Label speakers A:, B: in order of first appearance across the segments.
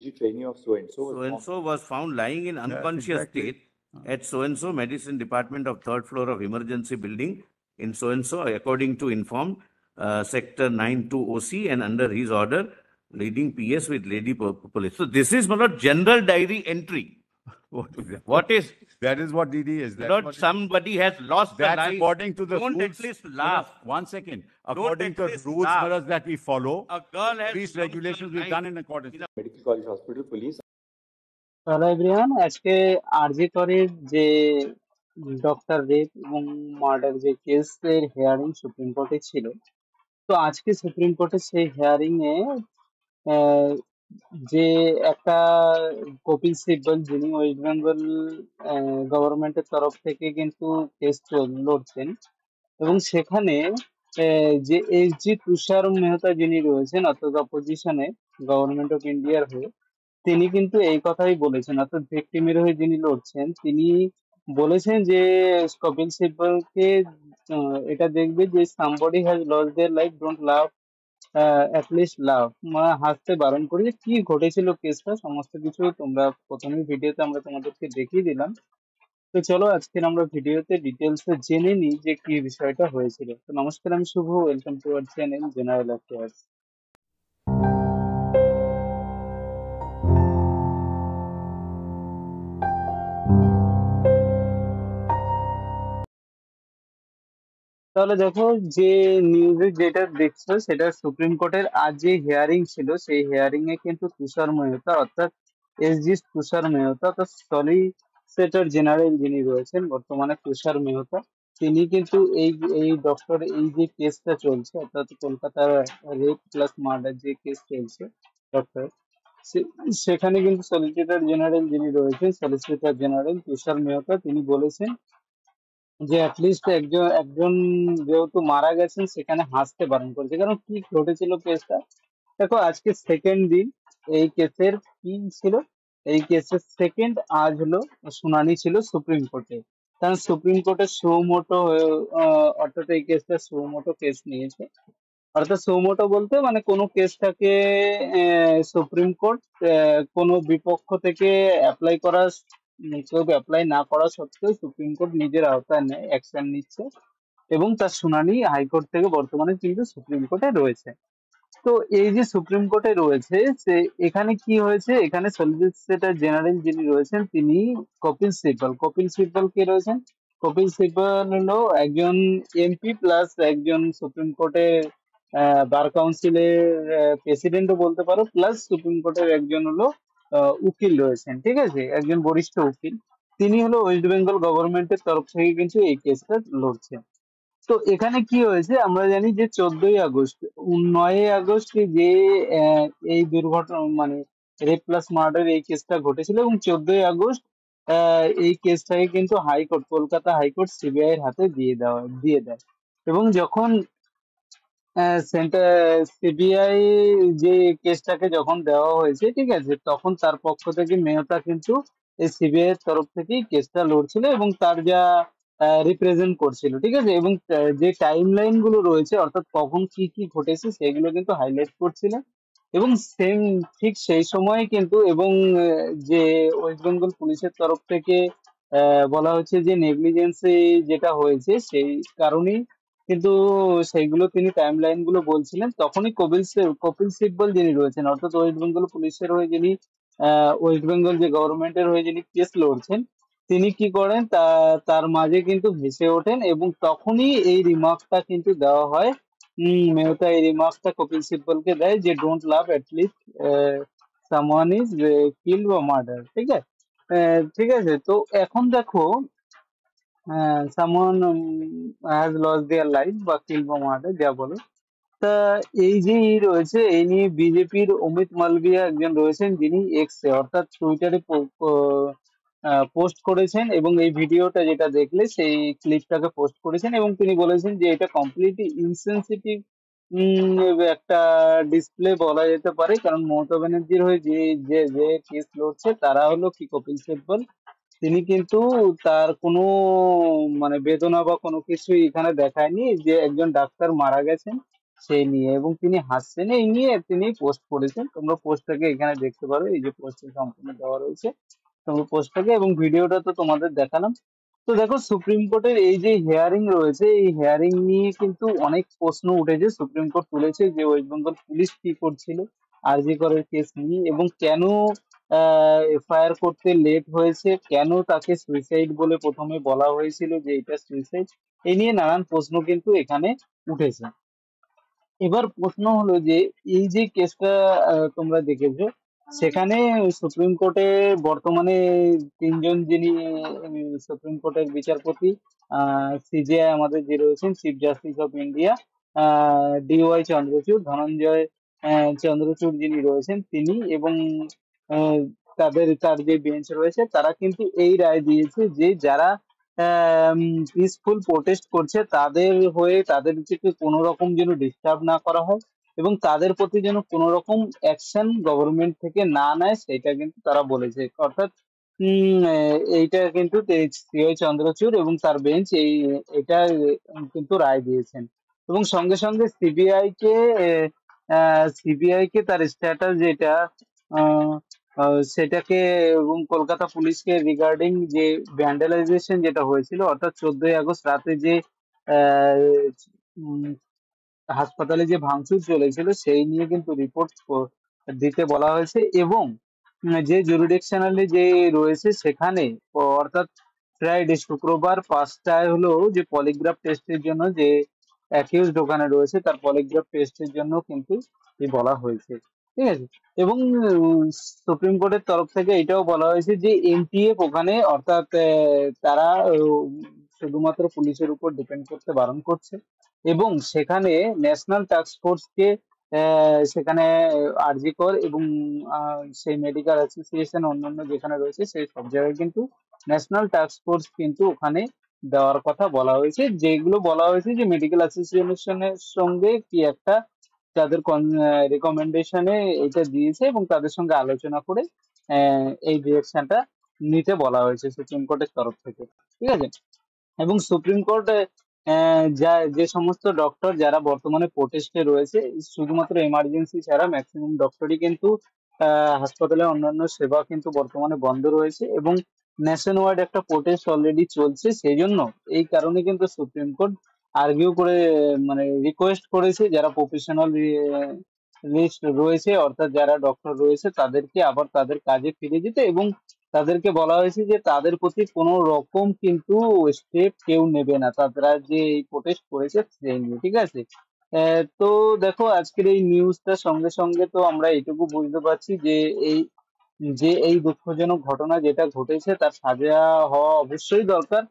A: PG trainee of so-and-so was
B: So and so was found lying in unconscious
C: exactly.
B: state at so and so medicine department of third floor of emergency building in so and so, according to informed sector 92 OC, and under his order, leading PS with lady police. So this is not general diary entry. What is
C: That is what DD is. That's
B: not
C: what
B: somebody has lost the
C: That's
B: life.
C: according to the
B: Don't
C: rules.
B: at least
C: No, no,
B: laugh.
C: 1 second.
B: Don't
C: According
B: at
C: to
B: least
C: rules
B: laugh.
C: Maharaj, that we follow,
B: A girl has
C: these
B: lost her
C: regulations we've
B: life
C: done in accordance.
A: Medical College Hospital Police.
D: Hello everyone, আজকে আরজি করের যে doctor rape এবং murder যে কেসের hearing supreme কোর্টে ছিল, তো আজকে সুপ্রিম কোর্টে সেই হিয়ারিং এ যে একটা কপিল সিব্বল, যিনি ওয়েস্ট বেঙ্গল গভর্নমেন্টের তরফ থেকে কিন্তু কেস লড়ছেন, এবং সেখানে যে এসজি তুষার মেহতা যিনি রয়েছেন, অর্থাৎ অপোজিশনে গভর্নমেন্ট অফ ইন্ডিয়ার হয়ে, তিনি কিন্তু এই কথাই বলেছেন, অর্থাৎ ভিকটিমের হয়ে যিনি লড়ছেন, তিনি বলেছেন যে কপিল সিব্বলকে এটা দেখবে যে somebody has lost their life, don't love, at least laugh, মানে হাসতে বারণ করে। যে কি ঘটেছিল কেসটা সমস্ত কিছু তোমরা প্রথমে ভিডিওতে আমরা তোমাদেরকে দেখিয়ে দিলাম। তো চলো আজকের আমরা ভিডিওতে ডিটেলসে জেনে নিই যে কি বিষয়টা হয়েছিল। তো নমস্কার, আমি Shubho, welcome to our channel general affairs. তাহলে দেখো, যে নিউজে যেটা দেখছো সেটা সুপ্রিম কোর্টের আজ যে হিয়ারিং ছিল, সেই হিয়ারিং এ কিন্তু তুষার মেহতা, অর্থাৎ এসজি তুষার মেহতা, অর্থাৎ সলিসিটর জেনারেল যিনি রয়েছেন বর্তমানে তুষার মেহতা, তিনি কিন্তু এই এই ডক্টর এই যে কেসটা চলছে, অর্থাৎ কলকাতার রেপ প্লাস মার্ডার যে কেস চলছে ডক্টর, সেখানে কিন্তু সলিসিটর জেনারেল যিনি রয়েছেন, সলিসিটর জেনারেল তুষার মেহতা, তিনি বলেছেন যে অ্যাটলিস্ট একজন একজন যেহেতু মারা গেছেন সেখানে হাসতে বারণ করেছে। কারণ কি ঘটেছিল কেসটা, দেখো আজকে সেকেন্ড দিন এই কেসের, কি ছিল এই কেসের সেকেন্ড, আজ হলো শুনানি ছিল সুপ্রিম কোর্টে। কারণ সুপ্রিম কোর্টে সুমোটো, অর্থাৎ এই কেসটা সুমোটো কেস নিয়েছে। অর্থাৎ সুমোটো বলতে মানে কোনো কেসটাকে সুপ্রিম কোর্ট কোনো বিপক্ষ থেকে অ্যাপ্লাই করা, কেউ অ্যাপ্লাই না করা সত্ত্বেও সুপ্রিম কোর্ট নিজের আওতায় নেয়, অ্যাকশন নিচ্ছে, এবং তার শুনানি হাইকোর্ট থেকে বর্তমানে কিন্তু সুপ্রিম কোর্টে রয়েছে। তো এই যে সুপ্রিম কোর্টে রয়েছে, সে এখানে কি হয়েছে, এখানে সলিসিটর জেনারেল যিনি রয়েছেন তিনি কপিল সিব্বল। কপিল সিব্বল কে রয়েছেন, কপিল সিব্বল হলো একজন এমপি প্লাস একজন সুপ্রিম কোর্টের বার কাউন্সিলের প্রেসিডেন্টও বলতে পারো, প্লাস সুপ্রিম কোর্টের একজন হলো উকিল রয়েছেন, ঠিক আছে, একজন বরিষ্ঠ উকিল। তিনি হলো ওয়েস্ট বেঙ্গল গভর্নমেন্টের তরফ থেকে কিন্তু এই কেসটা লড়ছেন। তো এখানে কি হয়েছে আমরা জানি যে 14ই আগস্ট, 9ই আগস্ট যে এই দুর্ঘটনা মানে রেপ প্লাস মার্ডার এই কেসটা ঘটেছিল, এবং 14ই আগস্ট এই কেসটাকে কিন্তু হাইকোর্ট, কলকাতা হাইকোর্ট সিবিআই এর হাতে দিয়ে দেয়। এবং যখন সেন্টার সিবিআই যে কেসটাকে যখন দেওয়া হয়েছে, ঠিক আছে, তখন তার পক্ষ থেকে মেহতা কিন্তু এই সিবিআই এর তরফ থেকেই কেসটা লড়ছিল এবং তার যা রিপ্রেজেন্ট করছিল, ঠিক আছে, এবং যে টাইম লাইন গুলো রয়েছে, অর্থাৎ কখন কি কি ঘটেছে সেগুলো কিন্তু হাইলাইট করছিলেন। এবং সেম ঠিক সেই সময় কিন্তু, এবং যে ওয়েস্ট বেঙ্গল পুলিশের তরফ থেকে বলা হচ্ছে যে নেগলিজেন্সি যেটা হয়েছে সেই কারণেই কিন্তু সেইগুলো তিনি টাইম লাইন গুলো বলছিলেন। তখনই কপিল সিব্বল যিনি রয়েছেন, অর্থাৎ ওয়েস্ট বেঙ্গল পুলিশের হয়ে যিনি, ওয়েস্ট বেঙ্গল যে গভর্নমেন্টের হয়ে যিনি কেস লড়ছেন, তিনি কি করেন, তার মাঝে কিন্তু ভেসে ওঠেন, এবং তখনই এই রিমার্কটা কিন্তু দেওয়া হয়। মেহতা এই রিমার্কটা কপিল সিব্বলকে দেয় যে don't love, at least someone is killed বা মার্ডার, ঠিক আছে। ঠিক আছে, তো এখন দেখো someone has lost their life বা কিল বা মার্ডার যা বলে। তা এই যে রয়েছে, এই নিয়ে বিজেপির অমিত মালভিয়া একজন রয়েছেন, যিনি এক্সে অর্থাৎ টুইটারে পোস্ট করেছেন, এবং এই ভিডিওটা যেটা দেখলে সেই ক্লিপটাকে পোস্ট করেছেন, এবং তিনি বলেছেন যে এটা কমপ্লিটলি ইনসেনসিটিভ একটা ডিসপ্লে বলা যেতে পারে। কারণ মমতা ব্যানার্জির হয়ে যে যে যে কেস লড়ছে তারা হলো কি কপিল সিব্বল, তিনি কিন্তু তার কোনো মানে বেদনা বা কোনো কিছু এখানে দেখায়নি যে একজন ডাক্তার মারা গেছেন সেই নিয়ে, এবং তিনি হাসছেন এই নিয়ে তিনি পোস্ট করেছেন। তোমরা পোস্টটাকে এখানে দেখতে পারো, এই যে পোস্টে সম্পূর্ণ দেওয়া রয়েছে তোমরা পোস্টটাকে, এবং ভিডিওটা তো তোমাদের দেখালাম। তো দেখো সুপ্রিম কোর্টের এই যে হিয়ারিং রয়েছে, এই হিয়ারিং নিয়ে কিন্তু অনেক প্রশ্ন উঠেছে। সুপ্রিম কোর্ট তুলেছে যে ওয়েস্ট বেঙ্গল পুলিশ কি করছিল আরজি করের কেস নিয়ে, এবং কেন এফআইআর করতে লেট হয়েছে, কেন তাকে সুইসাইড বলে প্রথমে বলা হয়েছিল যে এটা সুইসাইড, এই নিয়ে নানান প্রশ্ন কিন্তু এখানে উঠেছে। এবার প্রশ্ন হলো যে এই যে কেসটা তোমরা দেখেছো, সেখানে সুপ্রিম কোর্টে বর্তমানে তিনজন যিনি সুপ্রিম কোর্টের বিচারপতি, সিজেআই আমাদের যে রয়েছেন chief justice of India, DY Chandrachud, Dhananjaya Chandrachud যিনি রয়েছেন তিনি, এবং আহ, তার যে বেঞ্চ রয়েছে তারা কিন্তু এই রায় দিয়েছে যে যারা পিসফুল প্রোটেস্ট করছে তাদের হয়ে তাদেরকে কোনো রকম যেন ডিস্টার্ব না করা হয়, এবং তাদের প্রতি যেন কোনো রকম অ্যাকশন গভর্নমেন্ট থেকে না নেয়, সেটা কিন্তু তারা বলেছে। অর্থাৎ এইটা কিন্তু সিওই চন্দ্রচূড় এবং তার বেঞ্চ এটা কিন্তু রায় দিয়েছেন। এবং সঙ্গে সঙ্গে সিবিআই কে তার স্ট্যাটাস যেটা আহ, সেটাকে, এবং কলকাতা পুলিশকে রিগার্ডিং যে ভ্যান্ডালাইজেশন যেটা হয়েছিল, অর্থাৎ 14ই আগস্ট রাতে যে আহ, উম, হাসপাতালে যে ভাঙচুর চলেছিল সেই নিয়ে কিন্তু রিপোর্ট দিতে বলা হয়েছে। এবং যে জুরিডিকশনালি যে রয়েছে সেখানে অর্থাৎ ফ্রাইডে শুক্রবার 5টায় হলো যে পলিগ্রাফ টেস্টের জন্য যে অ্যাকিউজড ওখানে রয়েছে তার পলিগ্রাফ টেস্টের জন্য কিন্তু বলা হয়েছে, ঠিক আছে। এবং সুপ্রিম কোর্টের তরফ থেকে এটাও বলা হয়েছে যে এনটিএফ ওখানে, অর্থাৎ তারা শুধুমাত্র পুলিশের উপর ডিপেন্ড করতে বারণ করছে, এবং সেখানে ন্যাশনাল টাস্ক ফোর্সকে সেখানে আরজি কর এবং সেই মেডিকেল অ্যাসোসিয়েশন অন্যান্য যেখানে রয়েছে সেই সব জায়গায় কিন্তু ন্যাশনাল টাস্ক ফোর্স কিন্তু ওখানে দেওয়ার কথা বলা হয়েছে। যেগুলো বলা হয়েছে যে মেডিকেল অ্যাসোসিয়েশনের সঙ্গে কি একটা তাদের রেকমেন্ডেশনে এটা দিয়েছে, এবং তাদের সঙ্গে আলোচনা করে এই ডিরেকশনটা নিতে বলা হয়েছে সুপ্রিম কোর্টের তরফ থেকে, ঠিক আছে। এবং সুপ্রিম কোর্ট যে সমস্ত ডক্টর যারা বর্তমানে প্রোটেস্টে রয়েছে, শুধুমাত্র এমার্জেন্সি ছাড়া ম্যাক্সিমাম ডক্টরই কিন্তু হাসপাতালে অন্যান্য সেবা কিন্তু বর্তমানে বন্ধ রয়েছে, এবং ন্যাশন ওয়াইড একটা প্রোটেস্ট অলরেডি চলছে। সেই জন্য এই কারণে কিন্তু সুপ্রিম কোর্ট আর্গিউ করে মানে রিকোয়েস্ট করেছে যারা প্রফেশনাল লিস্ট রয়েছে, অর্থাৎ যারা ডক্টর রয়েছে তাদেরকে আবার তাদের কাজে ফিরে যেতে, এবং তাদেরকে বলা হয়েছে যে তাদের প্রতি কোনো রকম কিন্তু স্টেপ কেউ নেবে না, তারা যে এই প্রোটেস্ট করেছে সেই নিয়ে, ঠিক আছে। তো দেখো আজকের এই নিউজটার সঙ্গে সঙ্গে তো আমরা এটুকু বুঝতে পারছি যে এই দুঃখজনক ঘটনা যেটা ঘটেছে তার সাজা হওয়া অবশ্যই দরকার,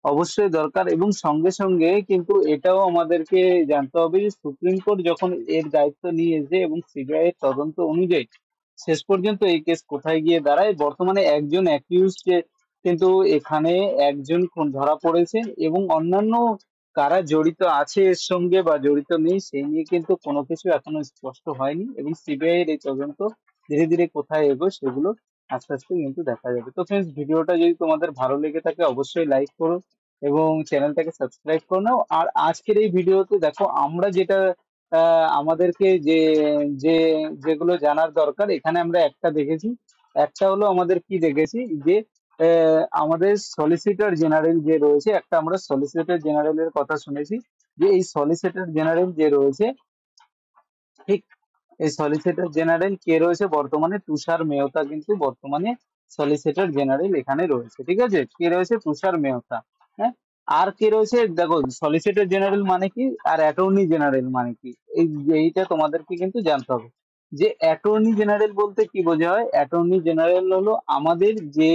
D: অবশ্যই দরকার। এবং সঙ্গে সঙ্গে কিন্তু এটাও আমাদেরকে জানতে হবে যে সুপ্রিম কোর্ট যখন এর দায়িত্ব নিয়েছে এবং সিবিআই এর তদন্ত অনুযায়ী শেষ পর্যন্ত এই কেস কোথায় গিয়ে দাঁড়ায়, বর্তমানে একজন অ্যাকিউজড কিন্তু এখানে একজন খুন ধরা পড়েছেন, এবং অন্যান্য কারা জড়িত আছে এর সঙ্গে বা জড়িত নেই সেই নিয়ে কিন্তু কোনো কিছু এখনো স্পষ্ট হয়নি, এবং সিবিআই এর এই তদন্ত ধীরে ধীরে কোথায় এগোয় সেগুলো আস্তে আস্তে কিন্তু দেখা যাবে। তো ফ্রেন্ডস, ভিডিওটা যদি তোমাদের ভালো লেগে থাকে অবশ্যই লাইক করো এবং চ্যানেলটাকে সাবস্ক্রাইব করে নাও। আর আজকের এই ভিডিওতে দেখো আমরা যেটা আমাদেরকে যে যেগুলো জানার দরকার এখানে আমরা একটা দেখেছি। একটা হলো আমাদের কি দেখেছি যে আমাদের সলিসিটর জেনারেল যে রয়েছে, একটা আমরা সলিসিটর জেনারেলের কথা শুনেছি যে এই সলিসিটর জেনারেল যে রয়েছে, ঠিক এই সলিসিটর জেনারেল কে রয়েছে বর্তমানে, তুষার মেহতা কিন্তু বর্তমানে সলিসিটর জেনারেল এখানে রয়েছে, ঠিক আছে। কে রয়েছে? তুষার মেহতা। হ্যাঁ, আর কে রয়েছে দেখো, সলিসিটর জেনারেল মানে কি আর অ্যাটর্নি জেনারেল মানে কি, এইটা তোমাদেরকে কিন্তু জানতে হবে। যে অ্যাটর্নি জেনারেল বলতে কি বোঝা হয়? অ্যাটর্নি জেনারেল হলো আমাদের যে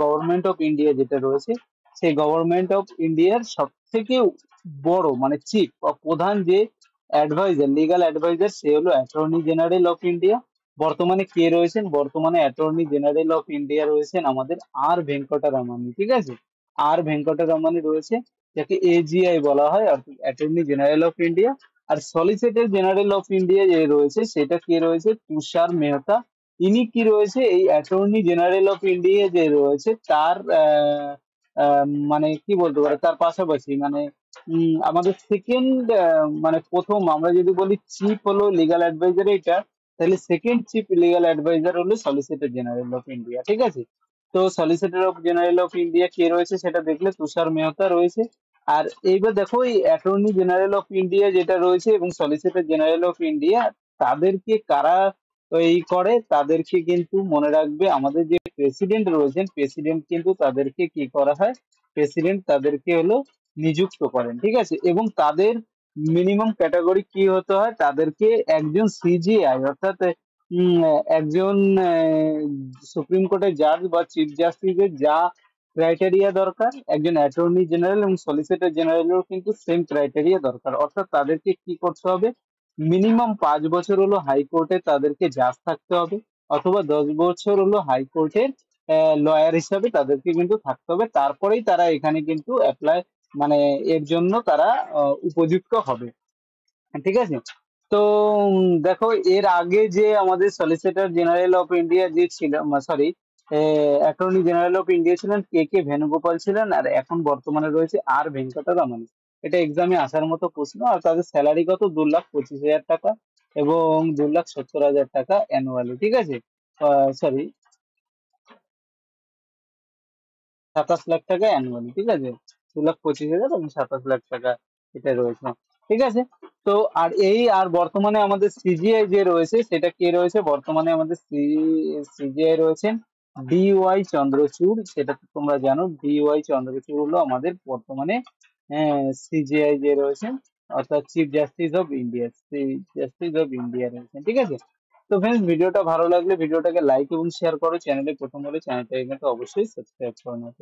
D: গভর্নমেন্ট অফ ইন্ডিয়া যেটা রয়েছে, সেই গভর্নমেন্ট অফ ইন্ডিয়ার সব থেকে বড় মানে চিফ বা প্রধান যে অ্যাডভাইজার, লিগাল অ্যাডভাইজার, সে হলো অ্যাটর্নি জেনারেল অফ ইন্ডিয়া। বর্তমানে কে রয়েছেন? বর্তমানে অ্যাটর্নি জেনারেল অফ ইন্ডিয়া রয়েছেন আমাদের আর ভেঙ্কটরামানি, ঠিক আছে। আর ভেঙ্কটরামানি রয়েছে, যাকে এজিআই বলা হয়, অর্থাৎ অ্যাটর্নি জেনারেল অফ ইন্ডিয়া। আর সলিসিটর জেনারেল অফ ইন্ডিয়া যে রয়েছে সেটা কে রয়েছে? তুষার মেহতা। ইনি কি রয়েছে? এই অ্যাটর্নি জেনারেল অফ ইন্ডিয়া যে রয়েছে তার মানে কি বলতে পারে, তার পাশাপাশি মানে আমাদের সেকেন্ড মানে প্রথম আমরা যদি বলি চিফ হলো লিগাল অ্যাডভাইজার এটা, তাহলে সেকেন্ড চিফ লিগাল অ্যাডভাইজার হলো সলিসিটর জেনারেল অফ ইন্ডিয়া, ঠিক আছে। তো solicitor of general of India কে রয়েছে সেটা দেখলে তুষার মেহতা রয়েছে। আর এইবার দেখো এই অ্যাটর্নি জেনারেল অফ ইন্ডিয়া যেটা রয়েছে এবং সলিসিটর জেনারেল অফ ইন্ডিয়া তাদেরকে কারা এই করে, তাদেরকে কিন্তু মনে রাখবে আমাদের যে প্রেসিডেন্ট রয়েছেন, প্রেসিডেন্ট কিন্তু তাদেরকে কি করা হয়, প্রেসিডেন্ট তাদেরকে হলো নিযুক্ত করেন, ঠিক আছে। এবং তাদের মিনিমাম ক্যাটাগরি কি হতে হয়, তাদেরকে একজন সিজিআই অর্থাৎ একজন সুপ্রিম কোর্টের জাজ বা চিফ জাস্টিসের যা ক্রাইটেরিয়া দরকার, একজন অ্যাটর্নি জেনারেল এবং সলিসিটর জেনারেলেরও কিন্তু সেম ক্রাইটেরিয়া দরকার। অর্থাৎ তাদেরকে কি করতে হবে, মিনিমাম 5 বছর হলো হাইকোর্টে তাদেরকে জাজ থাকতে হবে, অথবা 10 বছর হলো হাইকোর্টের লয়ার হিসাবে তাদেরকে কিন্তু থাকতে হবে, তারপরেই তারা এখানে কিন্তু অ্যাপ্লাই মানে এর জন্য তারা উপযুক্ত হবে, ঠিক আছে। তো দেখো এর আগে যে আমাদের সলিসিটর জেনারেল অফ ইন্ডিয়া যে ছিল, sorry, attorney general of India ছিলেন কে কে ভেনুগোপাল ছিলেন, আর এখন বর্তমানে রয়েছে আর ভেঙ্কটরামন। এটা এক্সামে আসার মতো প্রশ্ন। আর তাদের স্যালারি কত, 2,25,000 টাকা এবং 2,70,000 টাকা অ্যানুয়ালি, ঠিক আছে। সরি, 27 লাখ টাকা অ্যানুয়ালি, ঠিক আছে। 2,25,000 এবং 27 লাখ টাকা এটা রয়েছে, ঠিক আছে। তো আর এই আর বর্তমানে আমাদের সিজিআই যে রয়েছে সেটা কে রয়েছে, বর্তমানে আমাদের সিজিআই রয়েছেন ডিওয়াই চন্দ্রচূড়, সেটা তো তোমরা জানো। ডিওয়াই চন্দ্রচূড় হলো আমাদের বর্তমানে সিজিআই যে রয়েছেন, অর্থাৎ chief justice of India, chief justice of India রয়েছেন, ঠিক আছে। তো ফ্রেন্ডস, ভিডিওটা ভালো লাগলে ভিডিওটাকে লাইক এবং শেয়ার করো, চ্যানেলে প্রথম হলে চ্যানেলটাকে কিন্তু অবশ্যই সাবস্ক্রাইব করে নাও।